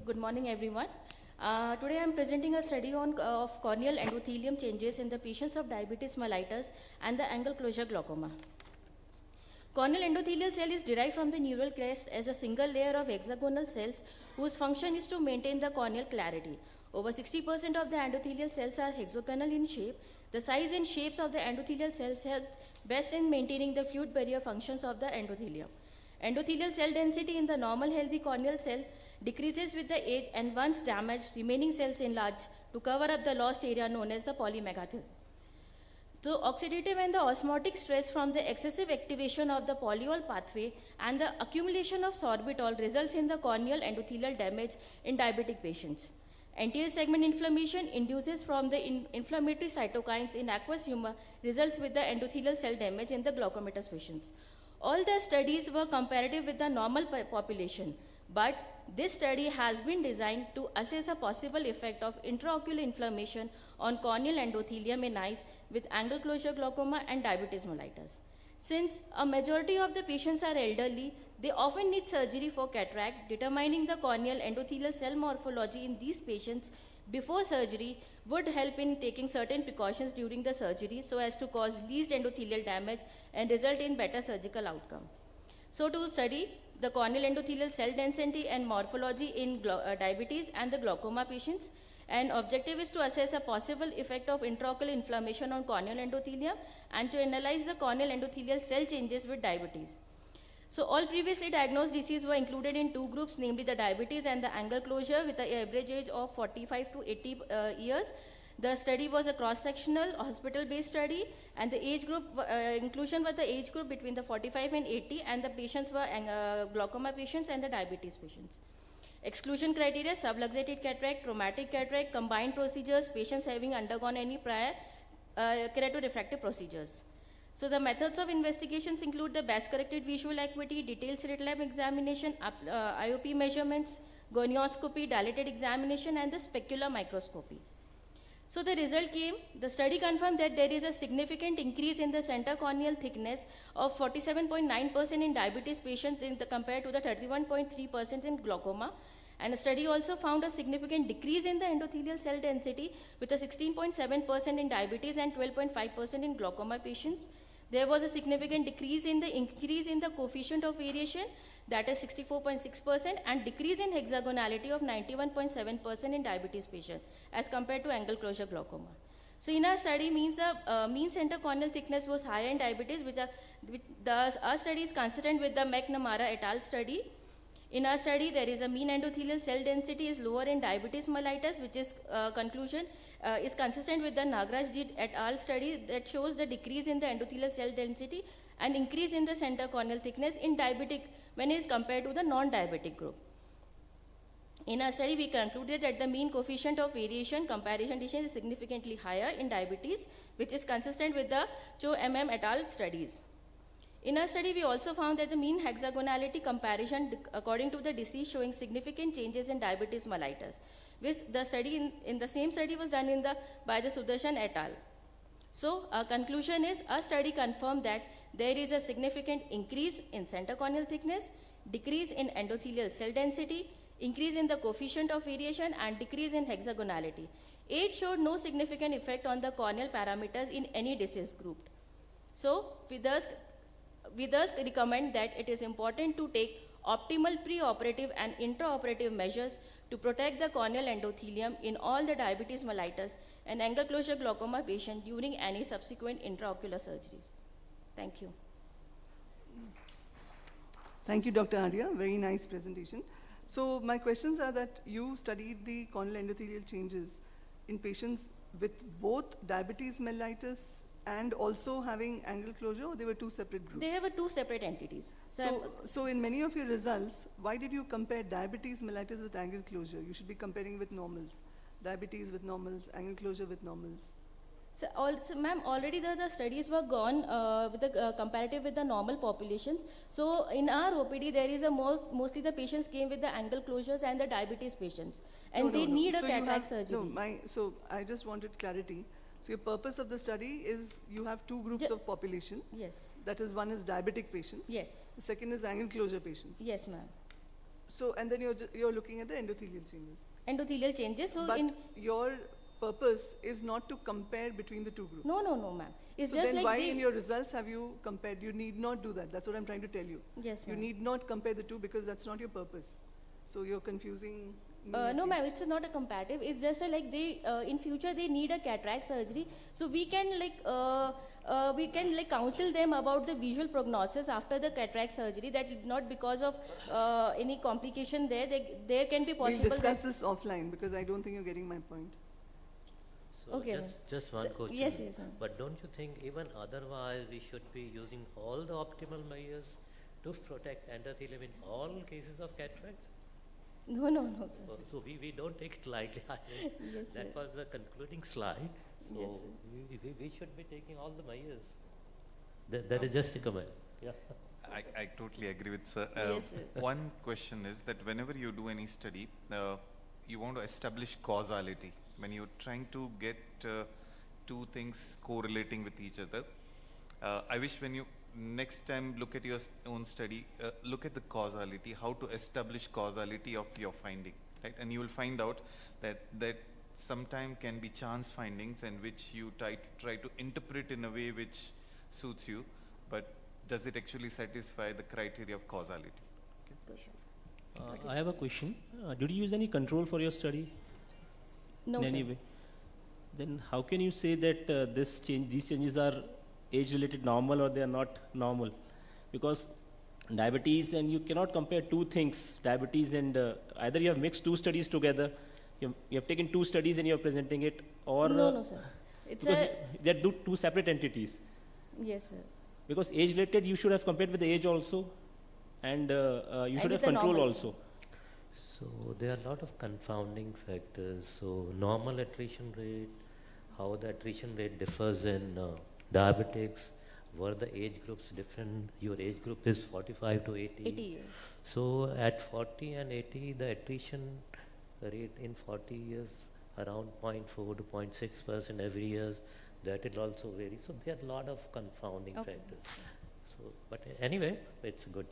Good morning, everyone. Today I am presenting a study on of corneal endothelium changes in the patients of diabetes mellitus and the angle closure glaucoma. Corneal endothelial cell is derived from the neural crest as a single layer of hexagonal cells whose function is to maintain the corneal clarity. Over 60% of the endothelial cells are hexagonal in shape. The size and shapes of the endothelial cells help best in maintaining the fluid barrier functions of the endothelium. Endothelial cell density in the normal healthy corneal cell decreases with the age, and once damaged, remaining cells enlarge to cover up the lost area known as the polymegathism. So oxidative and the osmotic stress from the excessive activation of the polyol pathway and the accumulation of sorbitol results in the corneal endothelial damage in diabetic patients. Anterior segment inflammation induces from the inflammatory cytokines in aqueous humor results with the endothelial cell damage in the glaucomatous patients. All the studies were comparative with the normal population, but this study has been designed to assess a possible effect of intraocular inflammation on corneal endothelium in eyes with angle closure glaucoma and diabetes mellitus. Since a majority of the patients are elderly, they often need surgery for cataract. Determining the corneal endothelial cell morphology in these patients before surgery would help in taking certain precautions during the surgery so as to cause least endothelial damage and result in better surgical outcome. So to study the corneal endothelial cell density and morphology in diabetes and the glaucoma patients, and objective is to assess a possible effect of intraocular inflammation on corneal endothelium and to analyze the corneal endothelial cell changes with diabetes. So all previously diagnosed disease were included in two groups, namely the diabetes and the angle closure with an average age of 45 to 80 years. The study was a cross-sectional hospital-based study, and the age group inclusion was the age group between the 45 and 80, and the patients were glaucoma patients and the diabetes patients. Exclusion criteria: subluxated cataract, traumatic cataract, combined procedures, patients having undergone any prior keratorefractive procedures. So the methods of investigations include the best corrected visual acuity, detailed slit lamp examination, IOP measurements, gonioscopy, dilated examination, and the specular microscopy. So the result came. The study confirmed that there is a significant increase in the center corneal thickness of 47.9% in diabetes patients compared to the 31.3% in glaucoma. And the study also found a significant decrease in the endothelial cell density with a 16.7% in diabetes and 12.5% in glaucoma patients. There was a significant increase in the coefficient of variation, that is 64.6%, and decrease in hexagonality of 91.7% in diabetes patients as compared to angle closure glaucoma. So in our study, means the mean center corneal thickness was higher in diabetes, our study is consistent with the McNamara et al. Study. In our study, there is a mean endothelial cell density is lower in diabetes mellitus, which is conclusion is consistent with the Nagraj et al. Study that shows the decrease in the endothelial cell density and increase in the center corneal thickness in diabetic when it is compared to the non-diabetic group. In our study, we concluded that the mean coefficient of variation comparison distance is significantly higher in diabetes, which is consistent with the Cho MM et al. Studies. In our study, we also found that the mean hexagonality comparison according to the disease showing significant changes in diabetes mellitus, which the study in the same study was done by the Sudarshan et al. So our conclusion is, our study confirmed that there is a significant increase in center corneal thickness, decrease in endothelial cell density, increase in the coefficient of variation, and decrease in hexagonality. It showed no significant effect on the corneal parameters in any disease group. So we thus recommend that it is important to take optimal preoperative and intraoperative measures to protect the corneal endothelium in all the diabetes mellitus and angle closure glaucoma patient during any subsequent intraocular surgeries. Thank you. Thank you, Dr. Arya. Very nice presentation. So my questions are that you studied the corneal endothelial changes in patients with both diabetes mellitus and also having angle closure, or they were two separate groups? They were two separate entities. So in many of your results, why did you compare diabetes mellitus with angle closure? You should be comparing with normals. Diabetes with normals, angle closure with normals. So ma'am, already the studies were gone with the comparative with the normal populations. So in our OPD, there is mostly the patients came with the angle closures and the diabetes patients, and they need a cataract surgery. So I just wanted clarity. So your purpose of the study is you have two groups of population. Yes. That is, one is diabetic patients. Yes. The second is angle closure patients. Yes, ma'am. So, and then you're looking at the endothelial changes. Endothelial changes. So But in your purpose is not to compare between the two groups. no, ma'am. It's So just then like why the in your results have you compared? You need not do that. That's what I'm trying to tell you. yes, You ma'am. need not compare the two because that's not your purpose. So you're confusing me at No, ma'am, least. it's not a comparative. It's just a, like they in future they need a cataract surgery, so we can like counsel them about the visual prognosis after the cataract surgery. That not because of any complication there. There can be We'll possible. discuss that, this offline because I don't think you're getting my point. So Okay, just one So- question. yes, yes, ma'am. But don't you think even otherwise we should be using all the optimal measures to protect endothelium in all cases of cataracts? No, sir. So we don't take it lightly. Yes, sir. That was the concluding slide. So Yes, sir. we should be taking all the measures. That is just a comment. Yeah. I totally agree with sir. Yes, sir. One question is that whenever you do any study, you want to establish causality. When you're trying to get two things correlating with each other, I wish when you next time look at your own study, look at the causality, how to establish causality of your finding, right? And you will find out that sometime can be chance findings and which you try to interpret in a way which suits you, but does it actually satisfy the criteria of causality? I have a question. Did you use any control for your study No, in sir. any way? Then how can you say that these changes are age-related normal or they are not normal? Because diabetes, and you cannot compare two things, diabetes and either you have mixed two studies together, you have taken two studies and you are presenting it, or No, sir. It's because a they are two separate entities. yes, sir. Because age-related, you should have compared with the age also, and you should with have the control normal. also. So there are a lot of confounding factors. So normal attrition rate, how the attrition rate differs in diabetics, were the age groups different? Your age group is 45 to 80. 80 years. So at 40 and 80, the attrition rate in 40 years around 0.4 to 0.6% every year. That will also vary. So there are a lot of confounding Okay. factors. So, but anyway, it's a good